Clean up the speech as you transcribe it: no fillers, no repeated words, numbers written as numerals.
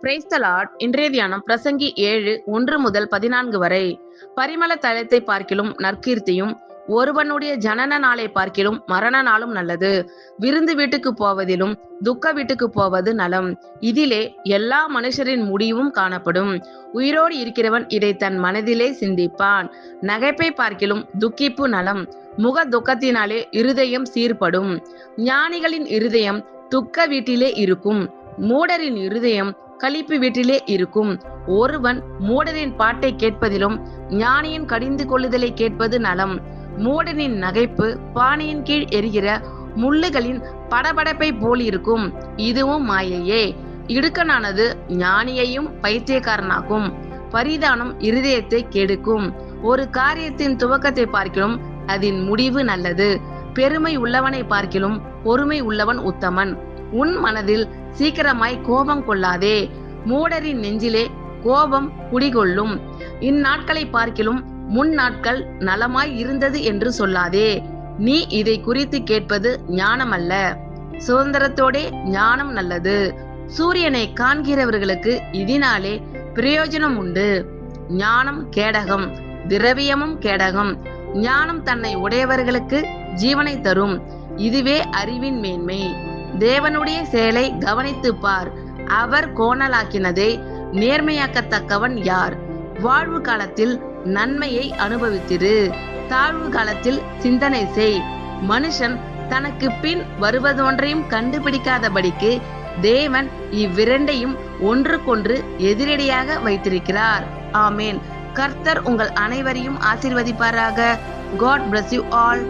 Praise the Lord. இன்றைய தியானம் பிரசங்கி 7:1-14 வரை. பரிமள தைலத்தை பார்க்கிலும் நற்கீர்த்தியும் ஒருவனுடைய ஜனன நாளை பார்க்கிலும் மரண நாளும் நல்லது. விருந்து வீட்டுக்கு போவதிலும் துக்க வீட்டுக்கு போவது நலம். இதிலே எல்லா மனுஷரின் முடிவும் காணப்படும். உயிரோடு இருக்கிறவன் இதை தன் மனதிலே சிந்திப்பான். நகைப்பை பார்க்கிலும் துக்கிப்பு நலம். முக துக்கத்தினாலே இருதயம் சீர்படும். ஞானிகளின் இருதயம் துக்க வீட்டிலே இருக்கும். மூடரின் இருதயம் களிப்பு வீட்டிலே இருக்கும். ஒருவன் மூடரின் பாட்டை கேட்பதிலும் ஞானியின் கடிந்து கொள்ளுதலை கேட்பது நலம். மூடனின் நகைப்பு பானையின் கீழ் எரிகிற முள்ளுகளின் படபடப்பை போல் இருக்கும். இதுவும் மாயையே. இடுக்கனானது ஞானியையும் பைத்தியக்காரனாக்கும். பரிதானம் இருதயத்தை கெடுக்கும். ஒரு காரியத்தின் துவக்கத்தை பார்க்கிலும் அதன் முடிவு நல்லது. பெருமை உள்ளவனை பார்க்கிலும் பொறுமை உள்ளவன் உத்தமன். உன் மனதில் சீக்கிரமாய் கோபம் கொள்ளாதே. மூடரின் நெஞ்சிலே கோபம் குடிகொள்ளும். இந்நாட்களை பார்க்கிலும் முன் நாட்கள் நலமாய் இருந்தது என்று சொல்லாதே. நீ இதை குறித்து கேட்பது ஞானம் அல்ல. சுதந்திரத்தோடே ஞானம் நல்லது. சூரியனை காண்கிறவர்களுக்கு இதனாலே பிரயோஜனம் உண்டு. ஞானம் கேடகம், திரவியமும் கேடகம். ஞானம் தன்னை உடையவர்களுக்கு ஜீவனை தரும். இதுவே அறிவின் மேன்மை. தேவனுடைய செயலை கவனித்து பார். அவர் கோணலாக்கினதை நேர்மையாக்கத்தக்கவன் யார்? வாழ்வு காலத்தில் நன்மையை அனுபவித்திரு. தாழ்வு காலத்தில் சிந்தனை செய். மனுஷன் தனக்கு பின் வருவதொன்றையும் கண்டுபிடிக்காதபடிக்கு தேவன் இவ்விரண்டையும் ஒன்றுக்கொன்று எதிரடியாக வைத்திருக்கிறார். ஆமேன். கர்த்தர் உங்கள் அனைவரையும் ஆசீர்வதிப்பாராக. God bless you all.